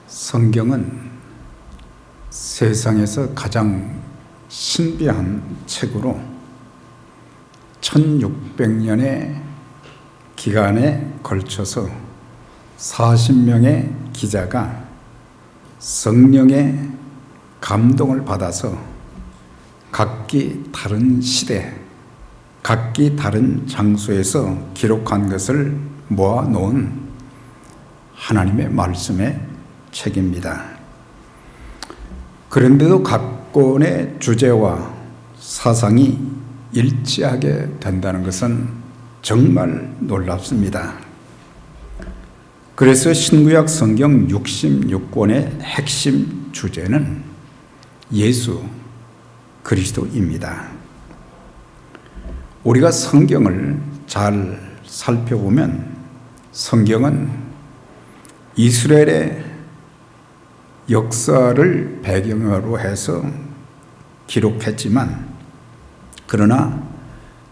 성경은 세상에서 가장 신비한 책으로 1600년의 기간에 걸쳐서 40명의 기자가 성령의 감동을 받아서 각기 다른 시대, 각기 다른 장소에서 기록한 것을 모아놓은 하나님의 말씀의 책입니다. 그런데도 각 권의 주제와 사상이 일치하게 된다는 것은 정말 놀랍습니다. 그래서 신구약 성경 66권의 핵심 주제는 예수 그리스도입니다. 우리가 성경을 잘 살펴보면 성경은 이스라엘의 역사를 배경으로 해서 기록했지만, 그러나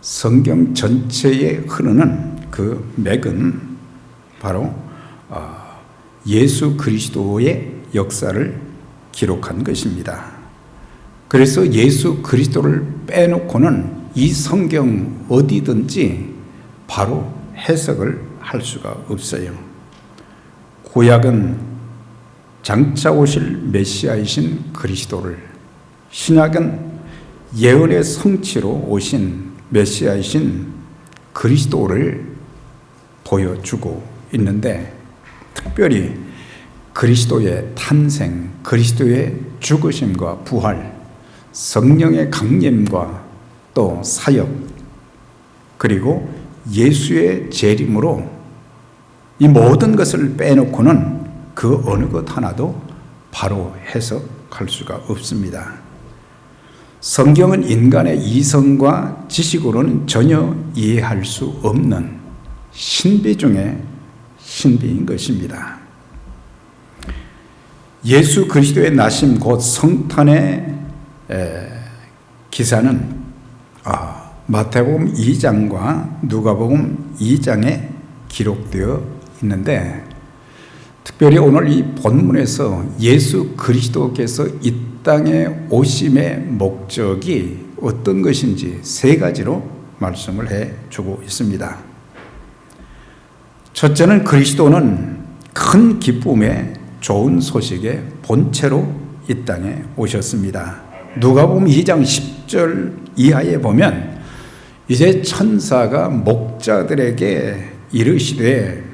성경 전체에 흐르는 그 맥은 바로 예수 그리스도의 역사를 기록한 것입니다. 그래서 예수 그리스도를 빼놓고는 이 성경 어디든지 바로 해석을 할 수가 없어요. 구약은 장차 오실 메시아이신 그리스도를, 신약은 예언의 성취로 오신 메시아이신 그리스도를 보여주고 있는데, 특별히 그리스도의 탄생, 그리스도의 죽으심과 부활, 성령의 강림과 또 사역, 그리고 예수의 재림으로 이 모든 것을 빼놓고는 그 어느 것 하나도 바로 해석할 수가 없습니다. 성경은 인간의 이성과 지식으로는 전혀 이해할 수 없는 신비 중에 신비인 것입니다. 예수 그리스도의 나심 곧 성탄의 기사는 마태복음 2장과 누가복음 2장에 기록되어 있는데, 특별히 오늘 이 본문에서 예수 그리스도께서 이 땅에 오심의 목적이 어떤 것인지 세 가지로 말씀을 해주고 있습니다. 첫째는 그리스도는 큰 기쁨의 좋은 소식의 본체로 이 땅에 오셨습니다. 누가복음 2장 10절 이하에 보면 이제 천사가 목자들에게 이르시되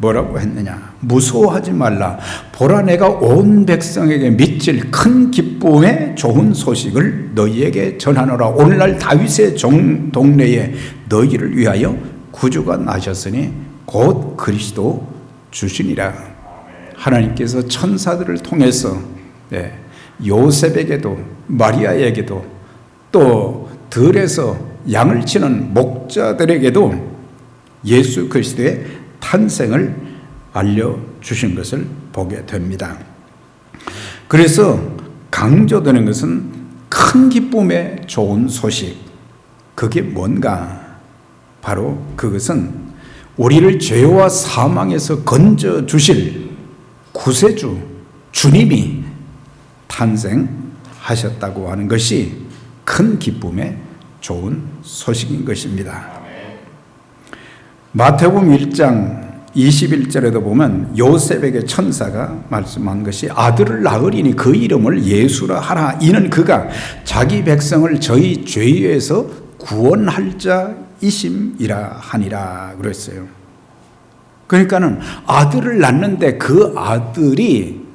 뭐라고 했느냐? 무서워하지 말라. 보라, 내가 온 백성에게 미칠 큰 기쁨의 좋은 소식을 너희에게 전하노라. 오늘날 다윗의 동네에 너희를 위하여 구주가 나셨으니 곧 그리스도 주시니라. 하나님께서 천사들을 통해서 요셉에게도 마리아에게도 또 들에서 양을 치는 목자들에게도 예수 그리스도의 탄생을 알려주신 것을 보게 됩니다. 그래서 강조되는 것은 큰 기쁨의 좋은 소식. 그게 뭔가? 바로 그것은 우리를 죄와 사망에서 건져주실 구세주 주님이 탄생하셨다고 하는 것이 큰 기쁨의 좋은 소식인 것입니다. 마태복음 1장 21절에도 보면 요셉에게 천사가 말씀한 것이 아들을 낳으리니 그 이름을 예수라 하라. 이는 그가 자기 백성을 저희 죄에서 구원할 자이심이라 하니라 그랬어요. 그러니까는 아들을 낳는데 그 아들이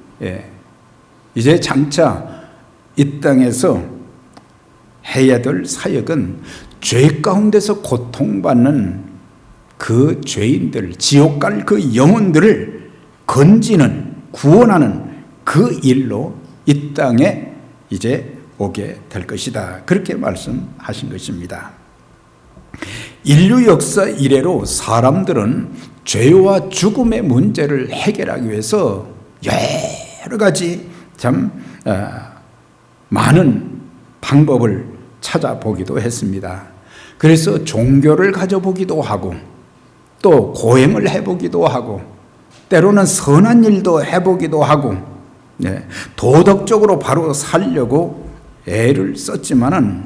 이제 장차 이 땅에서 해야 될 사역은 죄 가운데서 고통받는 그 죄인들, 지옥 갈 그 영혼들을 건지는, 구원하는 그 일로 이 땅에 이제 오게 될 것이다. 그렇게 말씀하신 것입니다. 인류 역사 이래로 사람들은 죄와 죽음의 문제를 해결하기 위해서 여러 가지 참 많은 방법을 찾아보기도 했습니다. 그래서 종교를 가져보기도 하고 또 고행을 해보기도 하고 때로는 선한 일도 해보기도 하고, 도덕적으로 바로 살려고 애를 썼지만은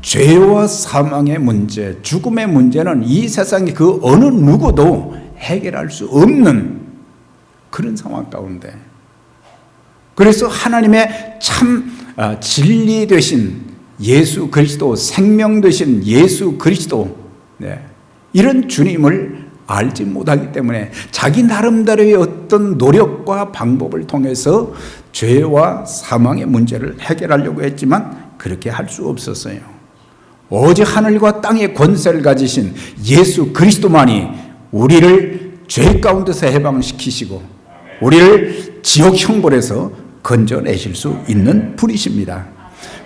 죄와 사망의 문제, 죽음의 문제는 이 세상의 그 어느 누구도 해결할 수 없는 그런 상황 가운데, 그래서 하나님의 참 진리 되신 예수 그리스도, 생명 되신 예수 그리스도, 이런 주님을 알지 못하기 때문에 자기 나름대로의 어떤 노력과 방법을 통해서 죄와 사망의 문제를 해결하려고 했지만 그렇게 할 수 없었어요. 오직 하늘과 땅의 권세를 가지신 예수 그리스도만이 우리를 죄 가운데서 해방시키시고 우리를 지옥 형벌에서 건져내실 수 있는 분이십니다.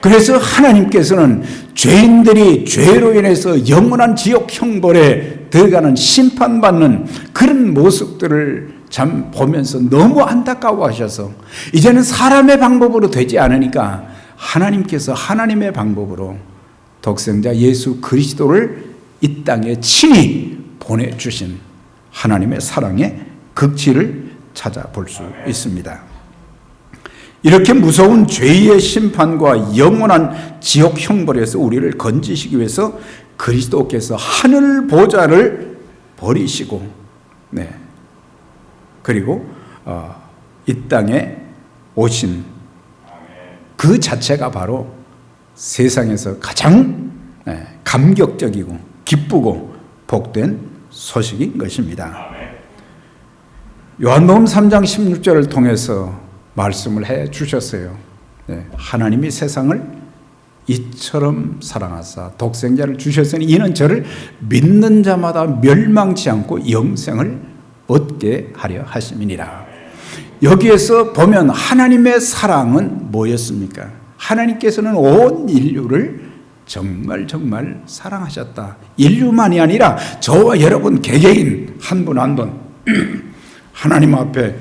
그래서 하나님께서는 죄인들이 죄로 인해서 영원한 지옥 형벌에 들어가는 심판받는 그런 모습들을 참 보면서 너무 안타까워하셔서 이제는 사람의 방법으로 되지 않으니까 하나님께서 하나님의 방법으로 독생자 예수 그리스도를 이 땅에 친히 보내주신 하나님의 사랑의 극치를 찾아볼 수 있습니다. 이렇게 무서운 죄의 심판과 영원한 지옥 형벌에서 우리를 건지시기 위해서 그리스도께서 하늘 보좌를 버리시고, 그리고 이 땅에 오신 그 자체가 바로 세상에서 가장 감격적이고 기쁘고 복된 소식인 것입니다. 요한복음 3장 16절을 통해서 말씀을 해 주셨어요. 하나님이 세상을 이처럼 사랑하사 독생자를 주셨으니 이는 저를 믿는 자마다 멸망치 않고 영생을 얻게 하려 하심이니라. 여기에서 보면 하나님의 사랑은 뭐였습니까? 하나님께서는 온 인류를 정말 사랑하셨다. 인류만이 아니라 저와 여러분 개개인 한 분 한 분 하나님 앞에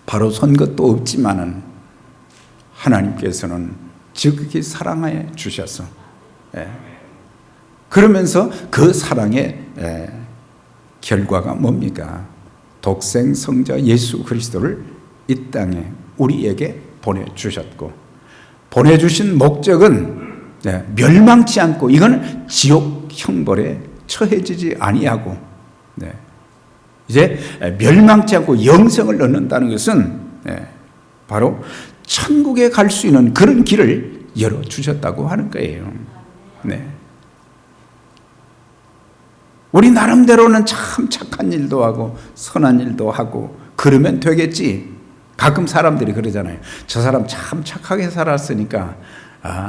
바로 선 것도 없지만은 하나님께서는 지극히 사랑해 주셔서, 그러면서 그 사랑의 결과가 뭡니까? 독생 성자 예수 그리스도를 이 땅에 우리에게 보내주셨고, 보내주신 목적은 멸망치 않고 이건 지옥 형벌에 처해지지 아니하고, 이제 멸망치 않고 영생을 얻는다는 것은 바로 천국에 갈 수 있는 그런 길을 열어주셨다고 하는 거예요. 우리 나름대로는 참 착한 일도 하고 선한 일도 하고 그러면 되겠지. 가끔 사람들이 그러잖아요. 저 사람 참 착하게 살았으니까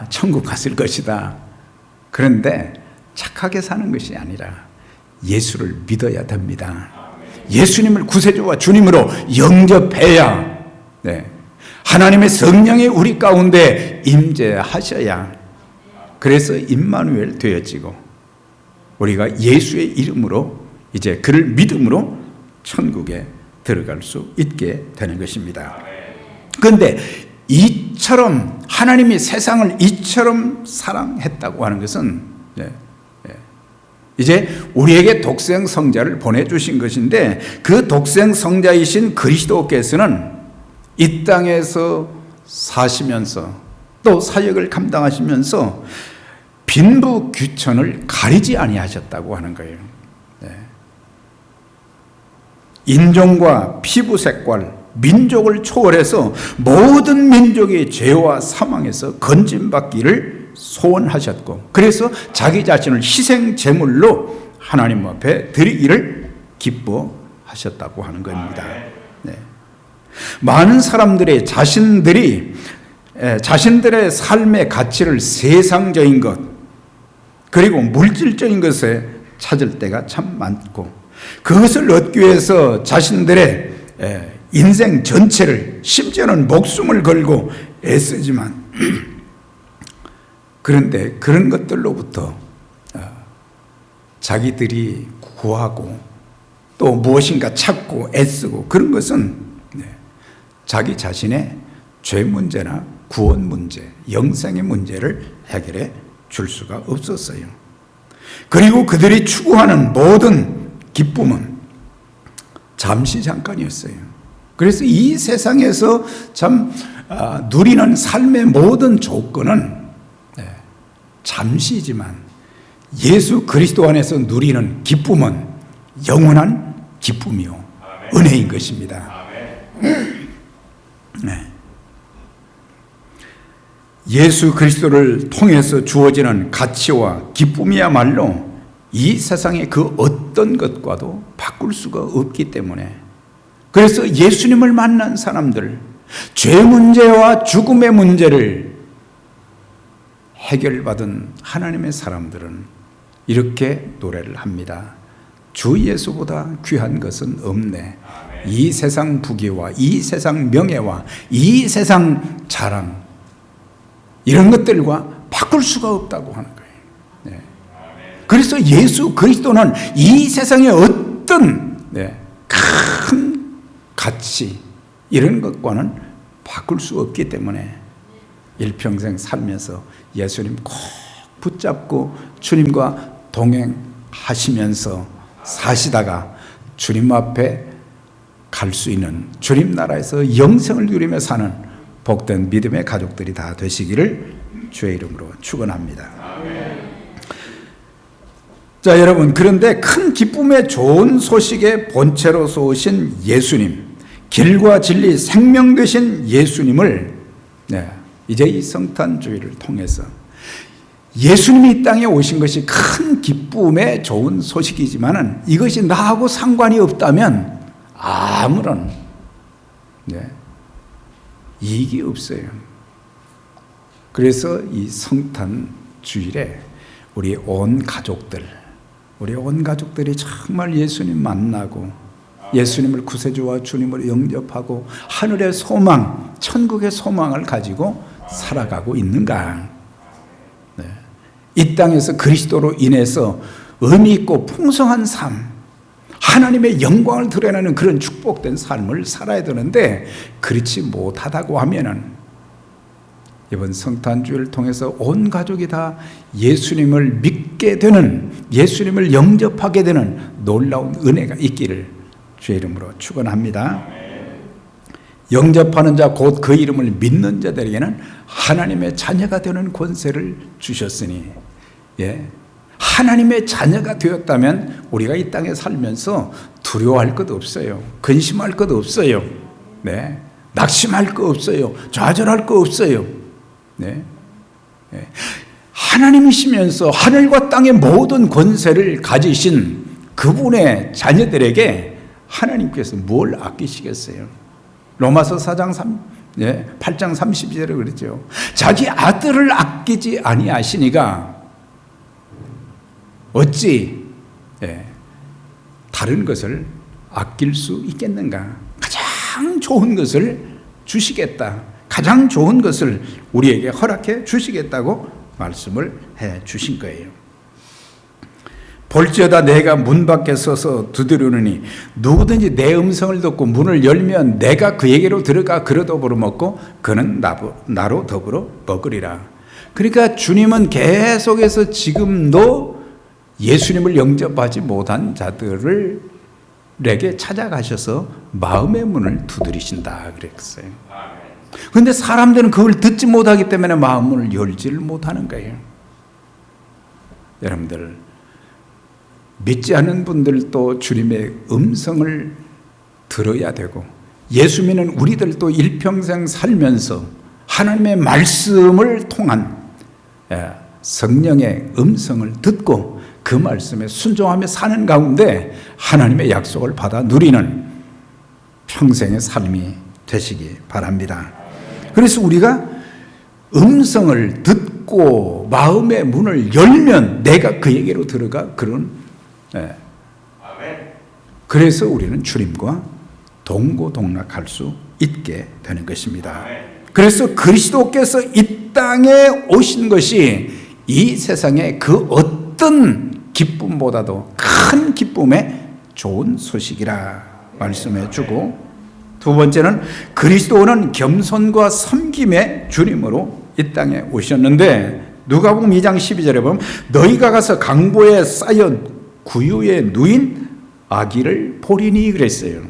천국 갔을 것이다. 그런데 착하게 사는 것이 아니라 예수를 믿어야 됩니다. 예수님을 구세주와 주님으로 영접해야, 하나님의 성령이 우리 가운데 임재하셔야, 그래서 임마누엘 되어지고 우리가 예수의 이름으로 이제 그를 믿음으로 천국에 들어갈 수 있게 되는 것입니다. 그런데 이처럼 하나님이 세상을 이처럼 사랑했다고 하는 것은 이제 우리에게 독생 성자를 보내주신 것인데, 그 독생 성자이신 그리스도께서는 이 땅에서 사시면서 또 사역을 감당하시면서 빈부귀천을 가리지 아니하셨다고 하는 거예요. 인종과 피부 색깔, 민족을 초월해서 모든 민족의 죄와 사망에서 건짐받기를 소원하셨고, 그래서 자기 자신을 희생 제물로 하나님 앞에 드리기를 기뻐하셨다고 하는 겁니다. 많은 사람들이 자신들의 삶의 가치를 세상적인 것 그리고 물질적인 것에 찾을 때가 참 많고, 그것을 얻기 위해서 자신들의 인생 전체를, 심지어는 목숨을 걸고 애쓰지만, 그런데 그런 것들로부터 자기들이 구하고 또 무엇인가 찾고 애쓰고 그런 것은 자기 자신의 죄 문제나 구원 문제, 영생의 문제를 해결해 줄 수가 없었어요. 그리고 그들이 추구하는 모든 기쁨은 잠시 잠깐이었어요. 그래서 이 세상에서 참 누리는 삶의 모든 조건은 잠시지만 예수 그리스도 안에서 누리는 기쁨은 영원한 기쁨이요 은혜인 것입니다. 네. 예수 그리스도를 통해서 주어지는 가치와 기쁨이야말로 이 세상의 그 어떤 것과도 바꿀 수가 없기 때문에, 그래서 예수님을 만난 사람들, 죄 문제와 죽음의 문제를 해결받은 하나님의 사람들은 이렇게 노래를 합니다. 주 예수보다 귀한 것은 없네. 이 세상 부귀와 이 세상 명예와 이 세상 자랑, 이런 것들과 바꿀 수가 없다고 하는 거예요. 네. 그래서 예수 그리스도는 이 세상의 어떤 큰 가치, 이런 것과는 바꿀 수 없기 때문에 일평생 살면서 예수님 꼭 붙잡고 주님과 동행하시면서 사시다가 주님 앞에 갈 수 있는, 주님 나라에서 영생을 누리며 사는 복된 믿음의 가족들이 다 되시기를 주의 이름으로 축원합니다. 자, 여러분, 그런데 큰 기쁨의 좋은 소식의 본체로서 오신 예수님, 길과 진리 생명 되신 예수님을 이제 이 성탄주의를 통해서, 예수님이 이 땅에 오신 것이 큰 기쁨의 좋은 소식이지만은 이것이 나하고 상관이 없다면 아무런 이익이 없어요. 그래서 이 성탄주일에 우리 온 가족들이 정말 예수님 만나고 예수님을 구세주와 주님으로 영접하고 하늘의 소망, 천국의 소망을 가지고 살아가고 있는가? 이 땅에서 그리스도로 인해서 의미 있고 풍성한 삶, 하나님의 영광을 드러내는 그런 축복된 삶을 살아야 되는데, 그렇지 못하다고 하면은 이번 성탄주의를 통해서 온 가족이 다 예수님을 믿게 되는, 예수님을 영접하게 되는 놀라운 은혜가 있기를 주의 이름으로 축원합니다. 영접하는 자 곧 그 이름을 믿는 자들에게는 하나님의 자녀가 되는 권세를 주셨으니, 하나님의 자녀가 되었다면 우리가 이 땅에 살면서 두려워할 것 없어요. 근심할 것 없어요. 낙심할 것 없어요. 좌절할 것 없어요. 하나님이시면서 하늘과 땅의 모든 권세를 가지신 그분의 자녀들에게 하나님께서 뭘 아끼시겠어요? 로마서 8장 32절에 그랬죠. 자기 아들을 아끼지 아니하시니가 어찌 다른 것을 아낄 수 있겠는가? 가장 좋은 것을 주시겠다. 가장 좋은 것을 우리에게 허락해 주시겠다고 말씀을 해 주신 거예요. 볼지어다 내가 문 밖에 서서 두드리노니 누구든지 내 음성을 듣고 문을 열면 내가 그에게로 들어가 그로 더불어 먹고 그는 나로 더불어 먹으리라. 그러니까 주님은 계속해서 지금도 예수님을 영접하지 못한 자들에게 찾아가셔서 마음의 문을 두드리신다 그랬어요. 그런데 사람들은 그걸 듣지 못하기 때문에 마음을 열지를 못하는 거예요. 여러분들, 믿지 않는 분들도 주님의 음성을 들어야 되고, 예수 믿는 우리들도 일평생 살면서 하나님의 말씀을 통한 성령의 음성을 듣고 그 말씀에 순종하며 사는 가운데 하나님의 약속을 받아 누리는 평생의 삶이 되시기 바랍니다. 그래서 우리가 음성을 듣고 마음의 문을 열면 내가 그에게로 들어가 그런, 그래서 우리는 주님과 동고동락할 수 있게 되는 것입니다. 그래서 그리스도께서 이 땅에 오신 것이 이 세상의 그 어떤 기쁨보다도 큰 기쁨의 좋은 소식이라 말씀해 주고, 두 번째는 그리스도는 겸손과 섬김의 주님으로 이 땅에 오셨는데, 누가복음 2장 12절에 보면 너희가 가서 강보에 쌓여 구유에 누인 아기를 보리니 그랬어요.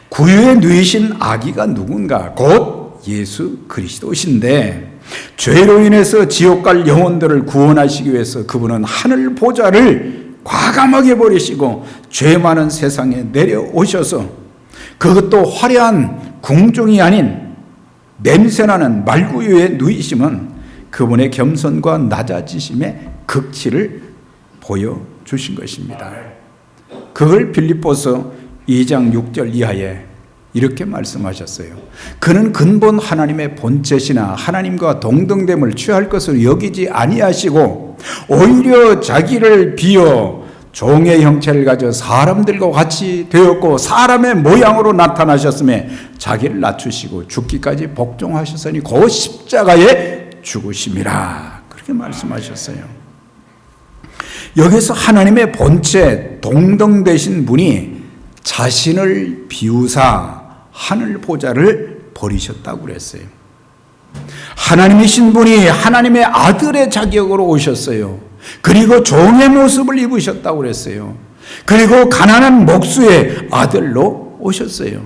구유에 누이신 아기가 누군가? 곧 예수 그리스도신데 죄로 인해서 지옥 갈 영혼들을 구원하시기 위해서 그분은 하늘 보좌를 과감하게 버리시고 죄 많은 세상에 내려오셔서 그것도 화려한 궁중이 아닌 냄새나는 말구유에 누이심은 그분의 겸손과 낮아지심의 극치를 보여주신 것입니다. 그걸 빌립보서 2장 6절 이하에 이렇게 말씀하셨어요. 그는 근본 하나님의 본체시나 하나님과 동등됨을 취할 것을 여기지 아니하시고 오히려 자기를 비어 종의 형체를 가져 사람들과 같이 되었고 사람의 모양으로 나타나셨음에 자기를 낮추시고 죽기까지 복종하셨으니 그 십자가에 죽으심이라 그렇게 말씀하셨어요. 여기서 하나님의 본체 동등되신 분이 자신을 비우사 하늘 보좌를 버리셨다고 그랬어요. 하나님이신 분이 하나님의 아들의 자격으로 오셨어요. 그리고 종의 모습을 입으셨다고 그랬어요. 그리고 가난한 목수의 아들로 오셨어요.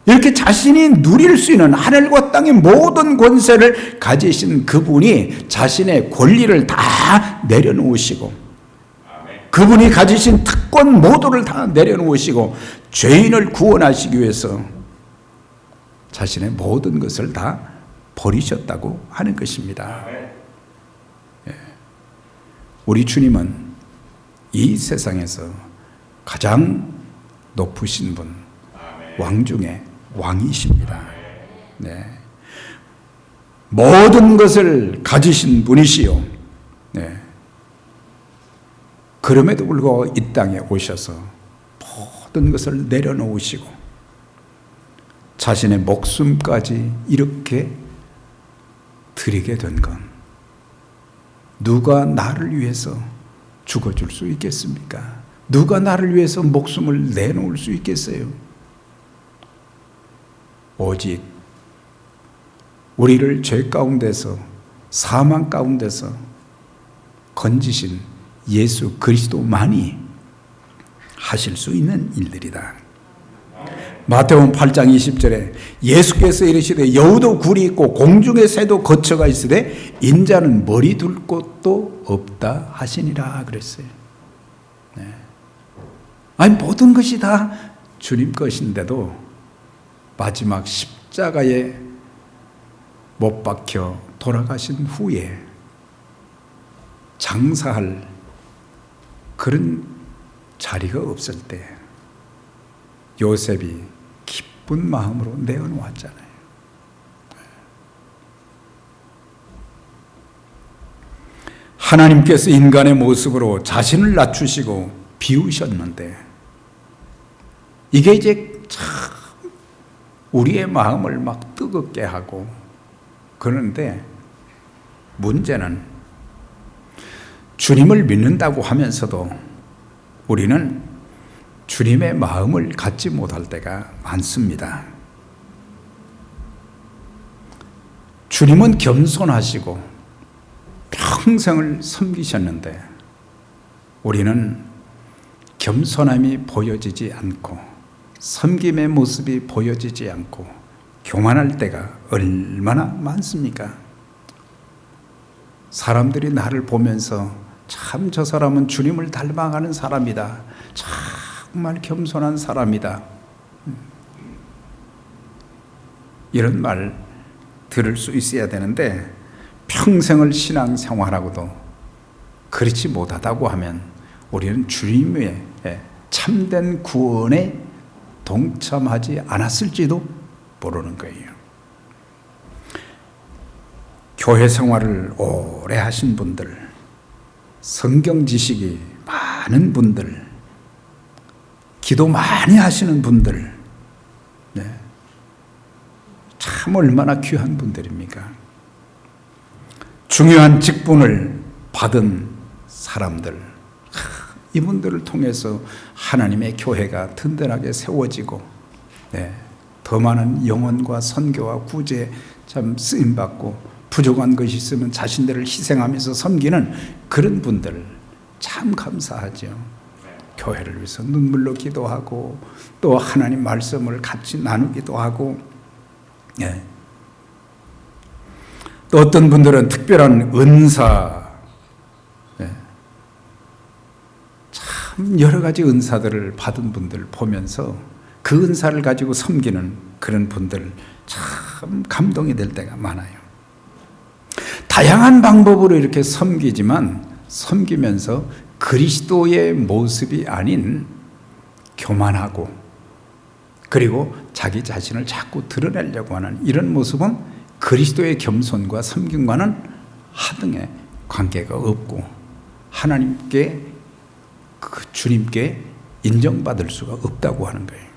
이렇게 자신이 누릴 수 있는 하늘과 땅의 모든 권세를 가지신 그분이 자신의 권리를 다 내려놓으시고 그분이 가지신 특권 모두를 다 내려놓으시고 죄인을 구원하시기 위해서 자신의 모든 것을 다 버리셨다고 하는 것입니다. 우리 주님은 이 세상에서 가장 높으신 분, 왕 중에 왕이십니다. 네. 모든 것을 가지신 분이시요. 네. 그럼에도 불구하고 이 땅에 오셔서 모든 것을 내려놓으시고 자신의 목숨까지 이렇게 드리게 된 건 누가 나를 위해서 죽어줄 수 있겠습니까? 누가 나를 위해서 목숨을 내놓을 수 있겠어요? 오직 우리를 죄 가운데서 사망 가운데서 건지신 예수 그리스도만이 하실 수 있는 일들이다. 마태복음 8장 20절에 예수께서 이르시되 여우도 굴이 있고 공중의 새도 거처가 있으되 인자는 머리 둘 곳도 없다 하시니라 그랬어요. 네. 아니 모든 것이 다 주님 것인데도 마지막 십자가에 못 박혀 돌아가신 후에 장사할 그런 자리가 없을 때 요셉이 기쁜 마음으로 내어놓았잖아요. 하나님께서 인간의 모습으로 자신을 낮추시고 비우셨는데 이게 이제 참 우리의 마음을 막 뜨겁게 하고 그런데 문제는 주님을 믿는다고 하면서도 우리는 주님의 마음을 갖지 못할 때가 많습니다. 주님은 겸손하시고 평생을 섬기셨는데 우리는 겸손함이 보여지지 않고 섬김의 모습이 보여지지 않고 교만할 때가 얼마나 많습니까? 사람들이 나를 보면서 참 저 사람은 주님을 닮아가는 사람이다. 정말 겸손한 사람이다. 이런 말 들을 수 있어야 되는데 평생을 신앙생활하고도 그렇지 못하다고 하면 우리는 주님의 참된 구원에 동참하지 않았을지도 모르는 거예요. 교회 생활을 오래 하신 분들, 성경 지식이 많은 분들, 기도 많이 하시는 분들, 네. 참 얼마나 귀한 분들입니까? 중요한 직분을 받은 사람들, 이분들을 통해서 하나님의 교회가 든든하게 세워지고 네, 더 많은 영혼과 선교와 구제 참 쓰임받고 부족한 것이 있으면 자신들을 희생하면서 섬기는 그런 분들 참 감사하죠. 교회를 위해서 눈물로 기도하고 또 하나님 말씀을 같이 나누기도 하고, 예. 또 어떤 분들은 특별한 은사, 예. 참 여러 가지 은사들을 받은 분들 보면서 그 은사를 가지고 섬기는 그런 분들 참 감동이 될 때가 많아요. 다양한 방법으로 이렇게 섬기지만 섬기면서 그리스도의 모습이 아닌 교만하고 그리고 자기 자신을 자꾸 드러내려고 하는 이런 모습은 그리스도의 겸손과 섬김과는 하등의 관계가 없고 하나님께 그 주님께 인정받을 수가 없다고 하는 거예요.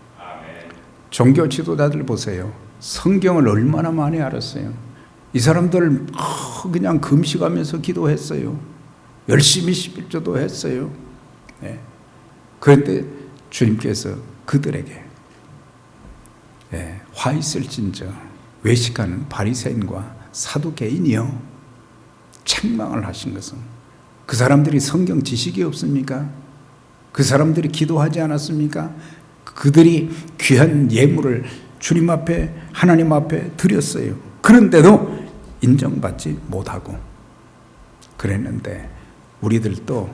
종교 지도자들 보세요. 성경을 얼마나 많이 알았어요. 이 사람들 그냥 금식하면서 기도했어요. 열심히 11조도 했어요. 네. 그런데 주님께서 그들에게 화 있을진저 외식하는 바리새인과 사두개인이여 책망을 하신 것은 그 사람들이 성경 지식이 없습니까? 그 사람들이 기도하지 않았습니까? 그들이 귀한 예물을 주님 앞에 하나님 앞에 드렸어요. 그런데도 인정받지 못하고 그랬는데 우리들도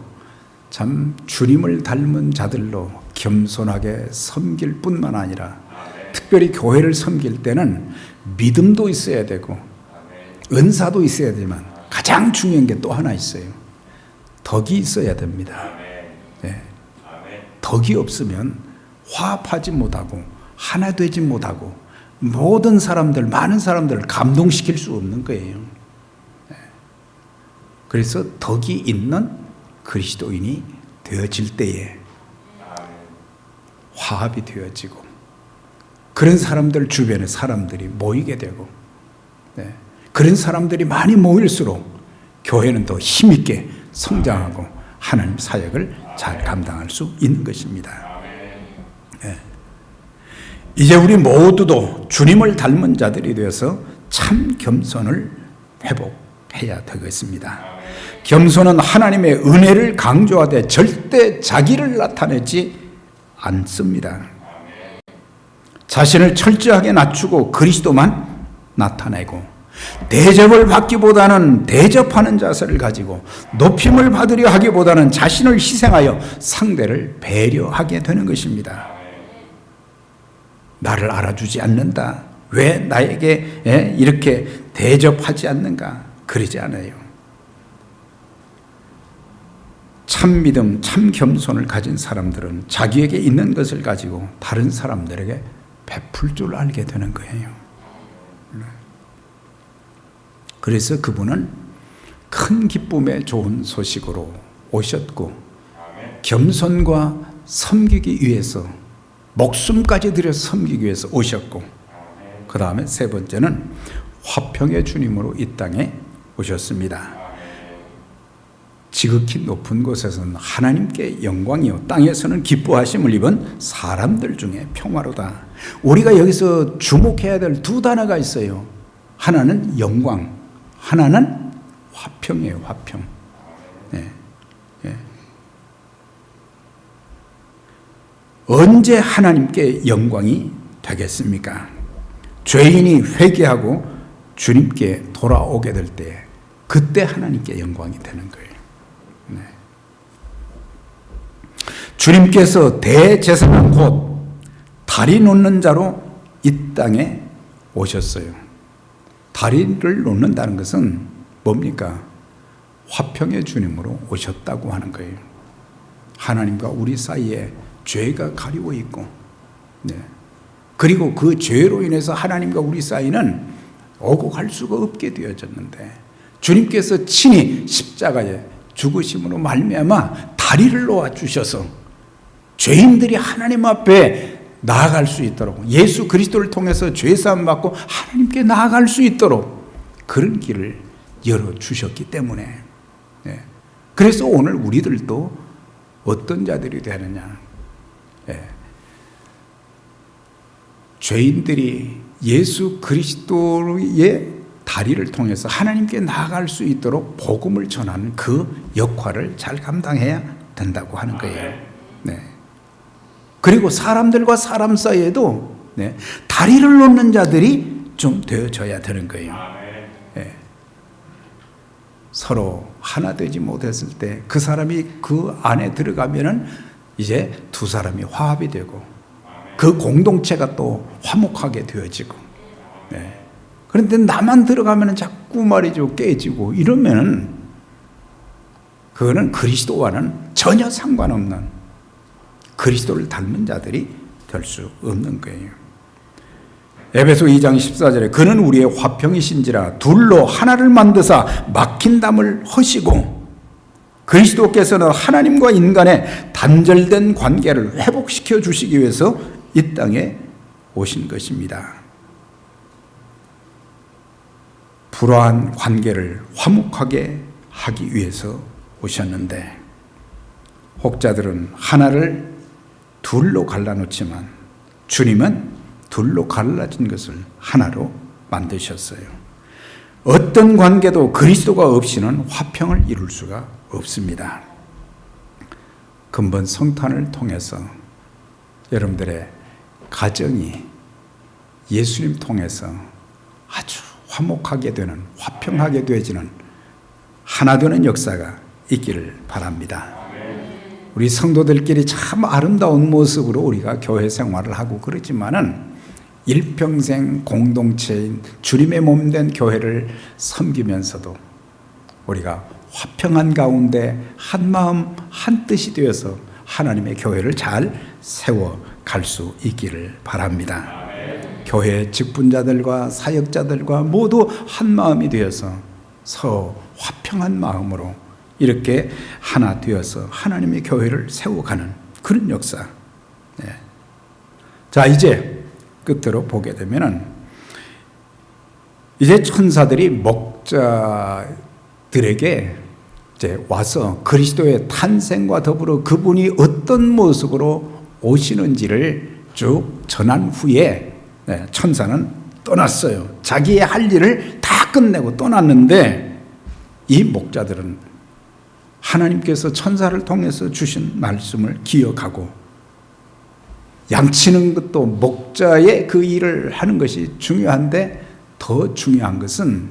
참 주님을 닮은 자들로 겸손하게 섬길 뿐만 아니라 특별히 교회를 섬길 때는 믿음도 있어야 되고 은사도 있어야 되지만 가장 중요한 게 또 하나 있어요. 덕이 있어야 됩니다. 네. 덕이 없으면 화합하지 못하고 하나 되지 못하고 모든 사람들, 많은 사람들을 감동시킬 수 없는 거예요. 그래서 덕이 있는 그리스도인이 되어질 때에 화합이 되어지고 그런 사람들 주변에 사람들이 모이게 되고 그런 사람들이 많이 모일수록 교회는 더 힘있게 성장하고 하나님 사역을 잘 감당할 수 있는 것입니다. 이제 우리 모두도 주님을 닮은 자들이 되어서 참 겸손을 회복해야 되겠습니다. 겸손은 하나님의 은혜를 강조하되 절대 자기를 나타내지 않습니다. 자신을 철저하게 낮추고 그리스도만 나타내고 대접을 받기보다는 대접하는 자세를 가지고 높임을 받으려 하기보다는 자신을 희생하여 상대를 배려하게 되는 것입니다. 나를 알아주지 않는다. 왜 나에게 이렇게 대접하지 않는가? 그러지 않아요. 참 믿음, 참 겸손을 가진 사람들은 자기에게 있는 것을 가지고 다른 사람들에게 베풀 줄 알게 되는 거예요. 그래서 그분은 큰 기쁨의 좋은 소식으로 오셨고 겸손과 섬기기 위해서 목숨까지 들여 섬기기 위해서 오셨고 그 다음에 세 번째는 화평의 주님으로 이 땅에 오셨습니다. 지극히 높은 곳에서는 하나님께 영광이요 땅에서는 기뻐하심을 입은 사람들 중에 평화로다. 우리가 여기서 주목해야 될 두 단어가 있어요. 하나는 영광, 하나는 화평이에요. 화평. 네. 네. 언제 하나님께 영광이 되겠습니까? 죄인이 회개하고 주님께 돌아오게 될 때 그때 하나님께 영광이 되는 거예요. 네. 주님께서 대제사장 곧 다리 놓는 자로 이 땅에 오셨어요. 다리를 놓는다는 것은 뭡니까? 화평의 주님으로 오셨다고 하는 거예요. 하나님과 우리 사이에 죄가 가리워 있고 그리고 그 죄로 인해서 하나님과 우리 사이는 오고 갈 수가 없게 되어졌는데 주님께서 친히 십자가에 죽으심으로 말미암아 다리를 놓아주셔서 죄인들이 하나님 앞에 나아갈 수 있도록 예수 그리스도를 통해서 죄사함 받고 하나님께 나아갈 수 있도록 그런 길을 열어주셨기 때문에 그래서 오늘 우리들도 어떤 자들이 되느냐 죄인들이 예수 그리스도의 다리를 통해서 하나님께 나아갈 수 있도록 복음을 전하는 그 역할을 잘 감당해야 된다고 하는 거예요. 네. 그리고 사람들과 사람 사이에도 네, 다리를 놓는 자들이 좀 되어져야 되는 거예요. 네. 서로 하나 되지 못했을 때 그 사람이 그 안에 들어가면은 이제 두 사람이 화합이 되고 그 공동체가 또 화목하게 되어지고. 네. 그런데 나만 들어가면은 자꾸 말이죠 깨지고 이러면은 그거는 그리스도와는 전혀 상관없는 그리스도를 닮은 자들이 될 수 없는 거예요. 에베소 2장 14절에 그는 우리의 화평이신지라 둘로 하나를 만드사 막힌 담을 허시고 그리스도께서는 하나님과 인간의 단절된 관계를 회복시켜 주시기 위해서 이 땅에 오신 것입니다. 불화한 관계를 화목하게 하기 위해서 오셨는데 혹자들은 하나를 둘로 갈라놓지만 주님은 둘로 갈라진 것을 하나로 만드셨어요. 어떤 관계도 그리스도가 없이는 화평을 이룰 수가 없습니다. 근본 성탄을 통해서 여러분들의 가정이 예수님 통해서 아주 화목하게 되는, 화평하게 되어지는 하나 되는 역사가 있기를 바랍니다. 우리 성도들끼리 참 아름다운 모습으로 우리가 교회 생활을 하고 그러지만은 일평생 공동체인 주님의 몸된 교회를 섬기면서도 우리가 화평한 가운데 한 마음 한 뜻이 되어서 하나님의 교회를 잘 세워갈 수 있기를 바랍니다. 교회 직분자들과 사역자들과 모두 한 마음이 되어서 서로 화평한 마음으로 이렇게 하나 되어서 하나님의 교회를 세워가는 그런 역사. 네. 자, 이제 끝으로 보게 되면은 이제 천사들이 목자들에게 이제 와서 그리스도의 탄생과 더불어 그분이 어떤 모습으로 오시는지를 쭉 전한 후에 천사는 떠났어요. 자기의 할 일을 다 끝내고 떠났는데 이 목자들은 하나님께서 천사를 통해서 주신 말씀을 기억하고 양치는 것도 목자의 그 일을 하는 것이 중요한데 더 중요한 것은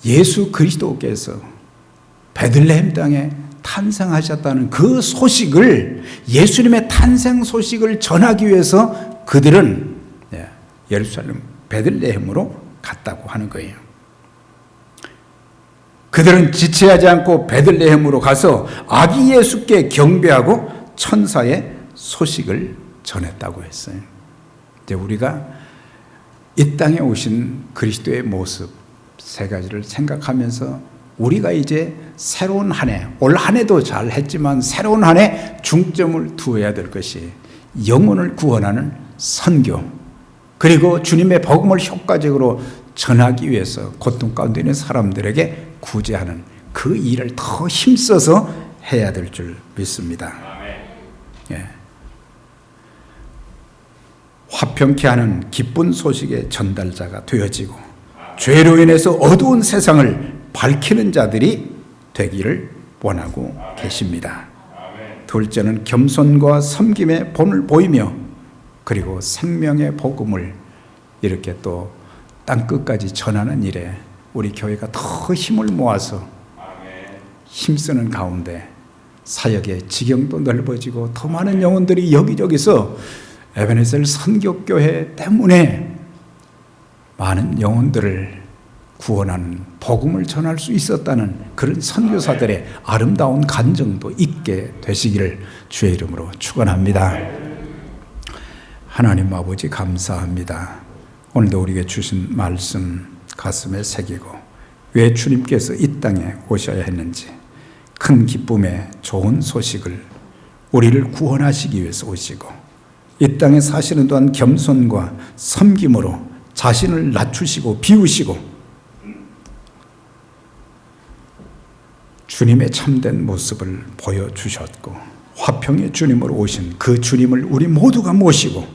예수 그리스도께서 베들레헴 땅에 탄생하셨다는 그 소식을, 예수님의 탄생 소식을 전하기 위해서 그들은 예루살렘 베들레헴으로 갔다고 하는 거예요. 그들은 지체하지 않고 베들레헴으로 가서 아기 예수께 경배하고 천사의 소식을 전했다고 했어요. 이제 우리가 이 땅에 오신 그리스도의 모습 세 가지를 생각하면서 우리가 이제 새로운 한 해, 올 한 해도 잘 했지만 새로운 한 해 중점을 두어야 될 것이 영혼을 구원하는 선교, 그리고 주님의 복음을 효과적으로 전하기 위해서 고통 가운데 있는 사람들에게 구제하는 그 일을 더 힘써서 해야 될 줄 믿습니다. 예. 화평케 하는 기쁜 소식의 전달자가 되어지고 죄로 인해서 어두운 세상을 밝히는 자들이 되기를 원하고 계십니다. 둘째는 겸손과 섬김의 본을 보이며 그리고 생명의 복음을 이렇게 또 땅끝까지 전하는 일에 우리 교회가 더 힘을 모아서 힘쓰는 가운데 사역의 지경도 넓어지고 더 많은 영혼들이 여기저기서 에베네셀 선교교회 때문에 많은 영혼들을 구원하는 복음을 전할 수 있었다는 그런 선교사들의 아름다운 간증도 있게 되시기를 주의 이름으로 축원합니다. 하나님 아버지 감사합니다. 오늘도 우리에게 주신 말씀 가슴에 새기고 왜 주님께서 이 땅에 오셔야 했는지, 큰 기쁨의 좋은 소식을 우리를 구원하시기 위해서 오시고 이 땅에 사시는 동안 겸손과 섬김으로 자신을 낮추시고 비우시고 주님의 참된 모습을 보여주셨고 화평의 주님으로 오신 그 주님을 우리 모두가 모시고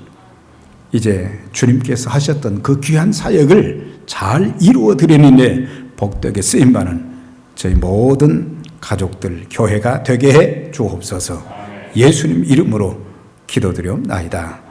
이제 주님께서 하셨던 그 귀한 사역을 잘 이루어 드리는데 복되게 쓰임받는 저희 모든 가족들 교회가 되게 해 주옵소서. 예수님 이름으로 기도드리옵나이다.